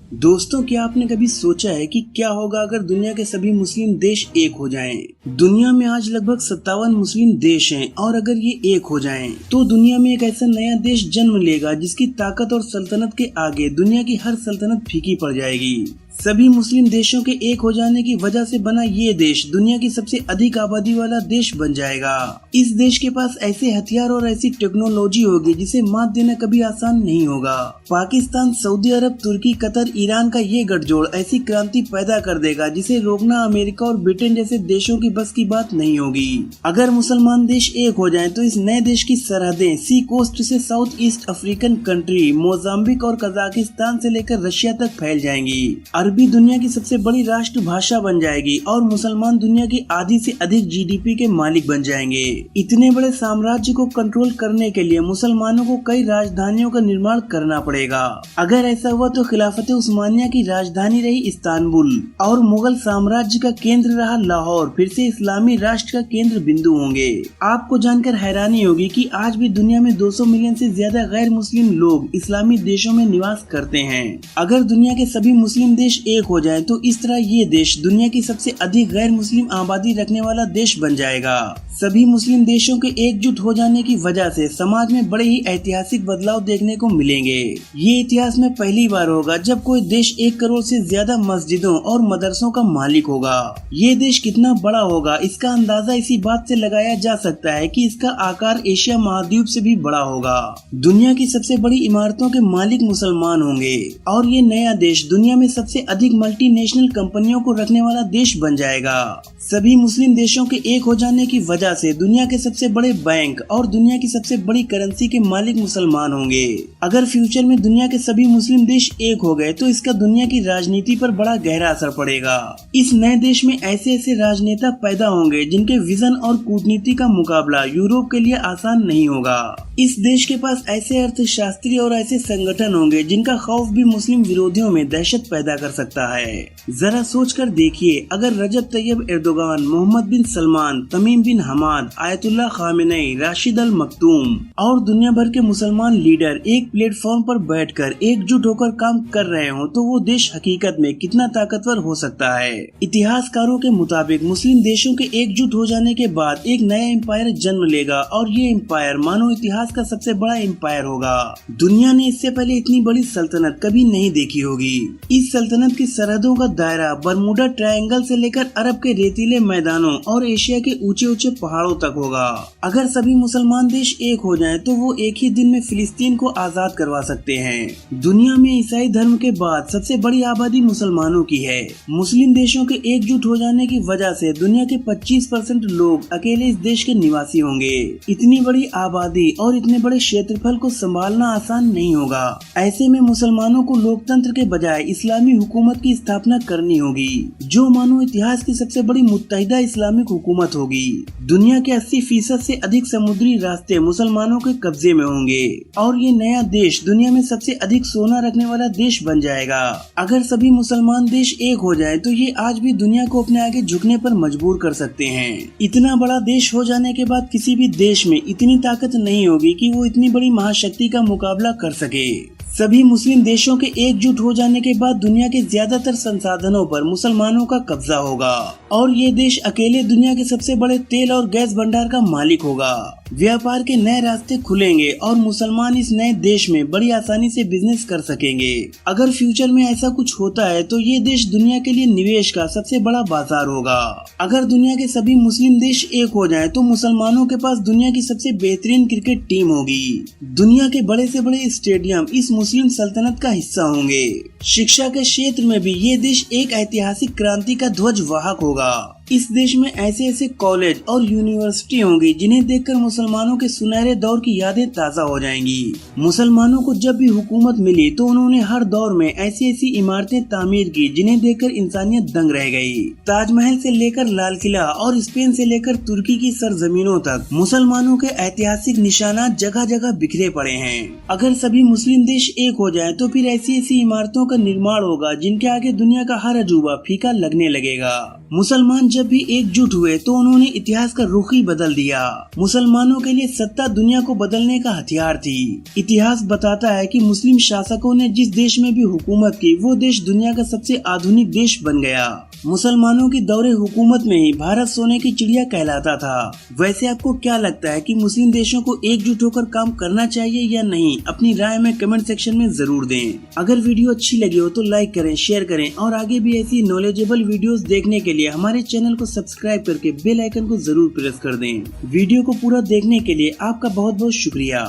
दोस्तों, क्या आपने कभी सोचा है कि क्या होगा अगर दुनिया के सभी मुस्लिम देश एक हो जाएं? दुनिया में आज लगभग 57 मुस्लिम देश हैं और अगर ये एक हो जाएं, तो दुनिया में एक ऐसा नया देश जन्म लेगा जिसकी ताकत और सल्तनत के आगे दुनिया की हर सल्तनत फीकी पड़ जाएगी। सभी मुस्लिम देशों के एक हो जाने की वजह से बना ये देश दुनिया की सबसे अधिक आबादी वाला देश बन जाएगा। इस देश के पास ऐसे हथियार और ऐसी टेक्नोलॉजी होगी जिसे मात देना कभी आसान नहीं होगा। पाकिस्तान, सऊदी अरब, तुर्की, कतर, ईरान का ये गठजोड़ ऐसी क्रांति पैदा कर देगा जिसे रोकना अमेरिका और ब्रिटेन जैसे देशों की बस की बात नहीं होगी। अगर मुसलमान देश एक हो जाएं, तो इस नए देश की सरहदें सी कोस्ट से south east African country Mozambique और कजाकिस्तान से लेकर रशिया तक फैल जाएंगी। अरबी दुनिया की सबसे बड़ी राष्ट्रभाषा बन जाएगी और मुसलमान दुनिया की आधी से अधिक जीडीपी के मालिक बन जाएंगे। इतने बड़े साम्राज्य को कंट्रोल करने के लिए मुसलमानों को कई राजधानियों का निर्माण करना पड़ेगा। अगर ऐसा हुआ तो खिलाफत उस्मानिया की राजधानी रही इस्तांबुल और मुगल साम्राज्य का केंद्र रहा लाहौर फिर से इस्लामी राष्ट्र का केंद्र बिंदु होंगे। आपको जानकर हैरानी होगी कि आज भी दुनिया में 200 मिलियन से ज्यादा गैर मुस्लिम लोग इस्लामी देशों में निवास करते हैं। अगर दुनिया के सभी मुस्लिम देश एक हो जाएं, तो इस तरह ये देश दुनिया की सबसे अधिक गैर मुस्लिम आबादी रखने वाला देश बन जाएगा। सभी मुस्लिम देशों के एकजुट हो जाने की वजह से समाज में बड़े ही ऐतिहासिक बदलाव देखने को मिलेंगे। ये इतिहास में पहली बार होगा जब कोई देश 1 करोड़ से ज्यादा मस्जिदों और मदरसों का मालिक होगा। ये देश कितना बड़ा होगा इसका अंदाजा इसी बात से लगाया जा सकता है कि इसका आकार एशिया महाद्वीप से भी बड़ा होगा। दुनिया की सबसे बड़ी इमारतों के मालिक मुसलमान होंगे और ये नया देश दुनिया में सबसे अधिक मल्टीनेशनल कंपनियों को रखने वाला देश बन जाएगा। सभी मुस्लिम देशों के एक हो जाने की वजह से दुनिया के सबसे बड़े बैंक और दुनिया की सबसे बड़ी करेंसी के मालिक मुसलमान होंगे। अगर फ्यूचर में दुनिया के सभी मुस्लिम देश एक हो गए तो इसका दुनिया की राजनीति पर बड़ा गहरा असर पड़ेगा। इस नए देश में ऐसे ऐसे राजनेता पैदा होंगे जिनके विजन और कूटनीति का मुकाबला यूरोप के लिए आसान नहीं होगा। इस देश के पास ऐसे अर्थशास्त्री और ऐसे संगठन होंगे जिनका खौफ भी मुस्लिम विरोधियों में दहशत पैदा कर सकता है। जरा सोच कर देखिए, अगर रजब तैयब एर्दोगान, मोहम्मद बिन सलमान, तमीम बिन हमाद, आयतुल्लाह खामेनेई, राशिद अल मखतूम और दुनिया भर के मुसलमान लीडर एक प्लेटफॉर्म पर बैठकर एकजुट होकर काम कर रहे हो तो वो देश हकीकत में कितना ताकतवर हो सकता है। इतिहासकारों के मुताबिक मुस्लिम देशों के एकजुट हो जाने के बाद एक नया एम्पायर जन्म लेगा और ये एम्पायर मानव इतिहास का सबसे बड़ा एम्पायर होगा। दुनिया ने इससे पहले इतनी बड़ी सल्तनत कभी नहीं देखी होगी। इस सल्तनत की सरहदों का दायरा बरमूडा ट्रायंगल से लेकर अरब के रेतीले मैदानों और एशिया के ऊंचे ऊंचे पहाड़ों तक होगा। अगर सभी मुसलमान देश एक हो जाएं, तो वो एक ही दिन में फिलिस्तीन को आजाद करवा सकते हैं। दुनिया में ईसाई धर्म के बाद सबसे बड़ी आबादी मुसलमानों की है। मुस्लिम देशों के एकजुट हो जाने की वजह से दुनिया के 25% लोग अकेले इस देश के निवासी होंगे। इतनी बड़ी आबादी और इतने बड़े क्षेत्रफल को संभालना आसान नहीं होगा। ऐसे में मुसलमानों को लोकतंत्र के बजाय इस्लामी हुकूमत की स्थापना करनी होगी, जो मानो इतिहास की सबसे बड़ी मुत्तहिदा इस्लामिक हुकूमत होगी। दुनिया के 80% से अधिक समुद्री रास्ते मुसलमानों के कब्जे में होंगे और ये नया देश दुनिया में सबसे अधिक सोना रखने वाला देश बन जाएगा। अगर सभी मुसलमान देश एक हो जाएं, तो ये आज भी दुनिया को अपने आगे झुकने पर मजबूर कर सकते हैं। इतना बड़ा देश हो जाने के बाद किसी भी देश में इतनी ताकत नहीं होगी कि वो इतनी बड़ी महाशक्ति का मुकाबला कर सके। सभी मुस्लिम देशों के एकजुट हो जाने के बाद दुनिया के ज्यादातर संसाधनों पर मुसलमानों का कब्जा होगा और ये देश अकेले दुनिया के सबसे बड़े तेल और गैस भंडार का मालिक होगा। व्यापार के नए रास्ते खुलेंगे और मुसलमान इस नए देश में बड़ी आसानी से बिजनेस कर सकेंगे। अगर फ्यूचर में ऐसा कुछ होता है तो ये देश दुनिया के लिए निवेश का सबसे बड़ा बाजार होगा। अगर दुनिया के सभी मुस्लिम देश एक हो जाएं, तो मुसलमानों के पास दुनिया की सबसे बेहतरीन क्रिकेट टीम होगी। दुनिया के बड़े से बड़े स्टेडियम इस मुस्लिम सल्तनत का हिस्सा होंगे। शिक्षा के क्षेत्र में भी ये देश एक ऐतिहासिक क्रांति का ध्वज वाहक होगा। इस देश में ऐसे ऐसे कॉलेज और यूनिवर्सिटी होंगी जिन्हें देखकर मुसलमानों के सुनहरे दौर की यादें ताज़ा हो जाएंगी। मुसलमानों को जब भी हुकूमत मिली तो उन्होंने हर दौर में ऐसी ऐसी इमारतें तामीर की जिन्हें देखकर इंसानियत दंग रह गई। ताजमहल से लेकर लाल किला और स्पेन से लेकर तुर्की की सरजमीनों तक मुसलमानों के ऐतिहासिक निशानात जगह जगह बिखरे पड़े हैं। अगर सभी मुस्लिम देश एक हो जाएं, तो फिर ऐसी ऐसी इमारतों का निर्माण होगा जिनके आगे दुनिया का हर अजूबा फीका लगने लगेगा। मुसलमान जब भी एकजुट हुए तो उन्होंने इतिहास का रुख ही बदल दिया। मुसलमानों के लिए सत्ता दुनिया को बदलने का हथियार थी। इतिहास बताता है कि मुस्लिम शासकों ने जिस देश में भी हुकूमत की वो देश दुनिया का सबसे आधुनिक देश बन गया। मुसलमानों की दौरे हुकूमत में ही भारत सोने की चिड़िया कहलाता था। वैसे आपको क्या लगता है कि मुस्लिम देशों को एकजुट होकर काम करना चाहिए या नहीं? अपनी राय में कमेंट सेक्शन में जरूर दें। अगर वीडियो अच्छी लगी हो तो लाइक करें, शेयर करें और आगे भी ऐसी नॉलेजेबल वीडियोस देखने के लिए हमारे चैनल को सब्सक्राइब करके बेल आइकन को जरूर प्रेस कर दें। वीडियो को पूरा देखने के लिए आपका बहुत बहुत शुक्रिया।